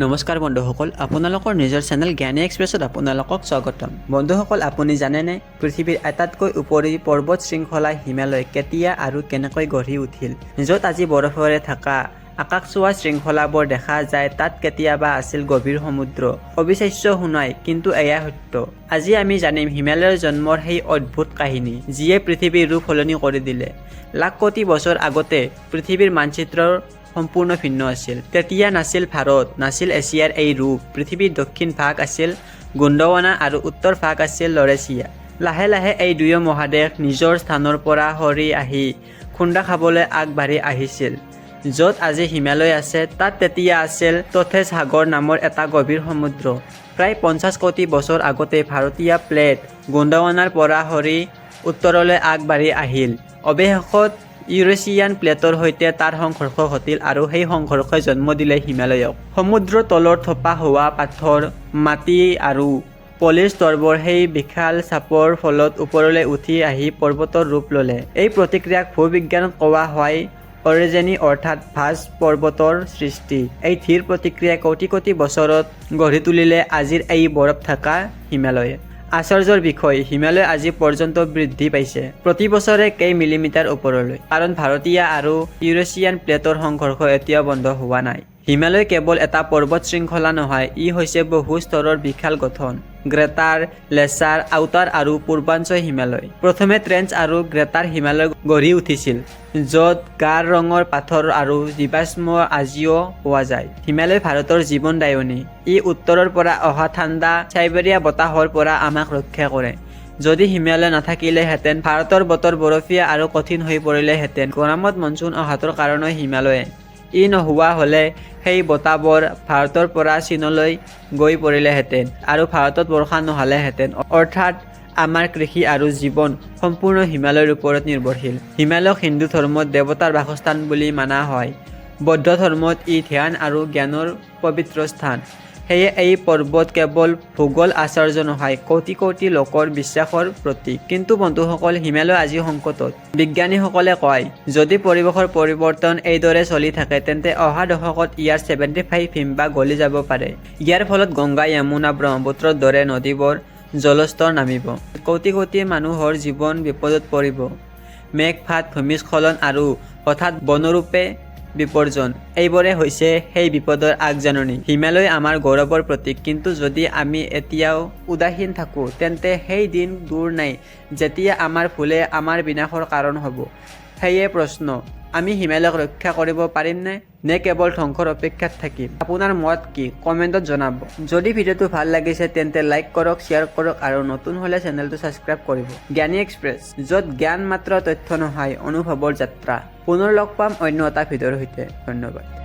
নমস্কাৰ বন্ধুসকল, আপোনালোকৰ নিজৰ চেনেল জ্ঞানী এক্সপ্ৰেছত আপোনালোকক স্বাগতম। বন্ধুসকল, আপুনি জানেনে পৃথিৱীৰ আটাইতকৈ উপৰি পৰ্বত শৃংখলা হিমালয় কেতিয়া আৰু কেনেকৈ গঢ়ি উঠিল? য'ত আজি বৰফেৰে থকা আকাশছোৱা শৃংখলাবোৰ দেখা যায়, তাত কেতিয়াবা আছিল গভীৰ সমুদ্ৰ। অবিশ্বাস্য শুনাই, কিন্তু এয়া সত্য। আজি আমি জানিম হিমালয়ৰ জন্মৰ সেই অদ্ভুত কাহিনী, যিয়ে পৃথিৱীৰ ৰূপ সলনি কৰি দিলে। লাখ কোটি বছৰ আগতে পৃথিৱীৰ মানচিত্ৰৰ সম্পূৰ্ণ ভিন্ন আছিল। তেতিয়া নাছিল ভাৰত, নাছিল এছিয়াৰ এই ৰূপ। পৃথিৱীৰ দক্ষিণ ভাগ আছিল গোণ্ডৱানা আৰু উত্তৰ ভাগ আছিল লৰেছিয়া। লাহে লাহে এই দুয়ো মহাদেশ নিজৰ স্থানৰ পৰা সৰি আহি খুন্দা খাবলৈ আগবাঢ়ি আহিছিল। য'ত আজি হিমালয় আছে, তাত তেতিয়া আছিল তথেজ সাগৰ নামৰ এটা গভীৰ সমুদ্ৰ। প্ৰায় 50 কোটি বছৰ আগতে ভাৰতীয় প্লেট গোণ্ডৱানাৰ পৰা সৰি উত্তৰলৈ আগবাঢ়ি আহিল। অৱশেষত ইউৰেছিয়ান প্লেটৰ সৈতে তাৰ সংঘৰ্ষ ঘটিল আৰু সেই সংঘৰ্ষই জন্ম দিলে হিমালয়ক। সমুদ্ৰৰ তলৰ থোপা হোৱা পাথৰ, মাটি আৰু পলিৰ স্তৰবোৰ সেই বিশাল চাপৰ ফলত ওপৰলৈ উঠি আহি পৰ্বতৰ ৰূপ ল'লে। এই প্ৰতিক্ৰিয়াক ভূবিজ্ঞানত কোৱা হয় অৰিজেনি, অৰ্থাৎ ভাঁজ পৰ্বতৰ সৃষ্টি। এই ধীৰ প্ৰতিক্ৰিয়াই কোটি কোটি বছৰত গঢ়ি তুলিলে আজিৰ এই বৰফ থকা হিমালয়। আশ্চৰ্যৰ বিষয়, হিমালয় আজি পৰ্যন্ত বৃদ্ধি পাইছে প্ৰতি বছৰে কেই মিলিমিটাৰ ওপৰলৈ। কাৰণ ভাৰতীয় আৰু ইউৰেছিয়ান প্লেটৰ সংঘৰ্ষ এতিয়াও বন্ধ হোৱা নাই। হিমালয় কেৱল এটা পৰ্বত শৃংখলা নহয়, ই হৈছে বহু স্তৰৰ বিশাল গঠন। গ্ৰেটাৰ, লেছাৰ, আউটাৰ আৰু পূৰ্বাঞ্চল হিমালয়। প্ৰথমে ট্ৰেঞ্চ আৰু গ্ৰেটাৰ হিমালয় গঢ়ি উঠিছিল, য'ত গাঢ় ৰঙৰ পাথৰ আৰু জীৱাশ্ম আজিও পোৱা যায়। হিমালয় ভাৰতৰ জীৱনদায়িনী। ই উত্তৰৰ পৰা অহা ঠাণ্ডা চাইবেৰিয়া বতাহৰ পৰা আমাক ৰক্ষা কৰে। যদি হিমালয় নাথাকিলেহেঁতেন, ভাৰতৰ বতৰ বৰফীয়া আৰু কঠিন হৈ পৰিলেহেঁতেন। গৰমত মনচুন অহাটোৰ কাৰণে হিমালয়ে। ই নোহোৱা হ'লে সেই বতাহবোৰ ভাৰতৰ পৰা চীনলৈ গৈ পৰিলেহেঁতেন আৰু ভাৰতত বৰ্ষা নহ'লেহেঁতেন। অৰ্থাৎ আমাৰ কৃষি আৰু জীৱন সম্পূৰ্ণ হিমালয়ৰ ওপৰত নিৰ্ভৰশীল। হিমালয়ক হিন্দু ধৰ্মত দেৱতাৰ বাসস্থান বুলি মানা হয়। বৌদ্ধ ধৰ্মত ই ধ্যান আৰু জ্ঞানৰ পবিত্ৰ স্থান। সেয়ে এই পৰ্বত কেৱল ভূগোল আশ্চৰ্য নহয়, কোটি কোটি লোকৰ বিশ্বাসৰ প্ৰতীক। কিন্তু বন্ধুসকল, হিমালয় আজি সংকটত। বিজ্ঞানীসকলে কয়, যদি পৰিৱেশৰ পৰিৱৰ্তন এইদৰে চলি থাকে, তেন্তে অহা দশকত ইয়াৰ 75 হিমবাহ গলি যাব পাৰে। ইয়াৰ ফলত গংগা, যমুনা, ব্ৰহ্মপুত্ৰৰ দৰে নদীবোৰ জলস্তৰ নামিব। কোটি কোটি মানুহৰ জীৱন বিপদত পৰিব। মেঘপাত, ভূমিস্খলন আৰু হঠাৎ বনৰূপে বিপৰ্জন, এইবোৰে হৈছে সেই বিপদৰ আগজাননী। হিমালয় আমাৰ গৌৰৱৰ প্ৰতীক, কিন্তু যদি আমি এতিয়াও উদাসীন থাকোঁ, তেন্তে সেই দিন দূৰ নাই যেতিয়া আমাৰ ভুলে আমাৰ বিনাশৰ কাৰণ হ'ব। সেয়ে প্ৰশ্ন, আমি হিমালয়ক ৰক্ষা কৰিব পাৰিমনে, নে কেৱল ধ্বংসৰ অপেক্ষাত থাকিম? আপোনাৰ মত কি? কমেণ্টত জনাব। যদি ভিডিঅ'টো ভাল লাগিছে, তেন্তে লাইক কৰক, শ্বেয়াৰ কৰক আৰু নতুন হ'লে চেনেলটো ছাবস্ক্ৰাইব কৰিব। জ্ঞানী এক্সপ্ৰেছ, য'ত জ্ঞান মাত্ৰ তথ্য নহয়, অনুভৱৰ যাত্ৰা। পুনৰ লগ পাম অন্য এটা ভিডিঅ'ৰ সৈতে। ধন্যবাদ।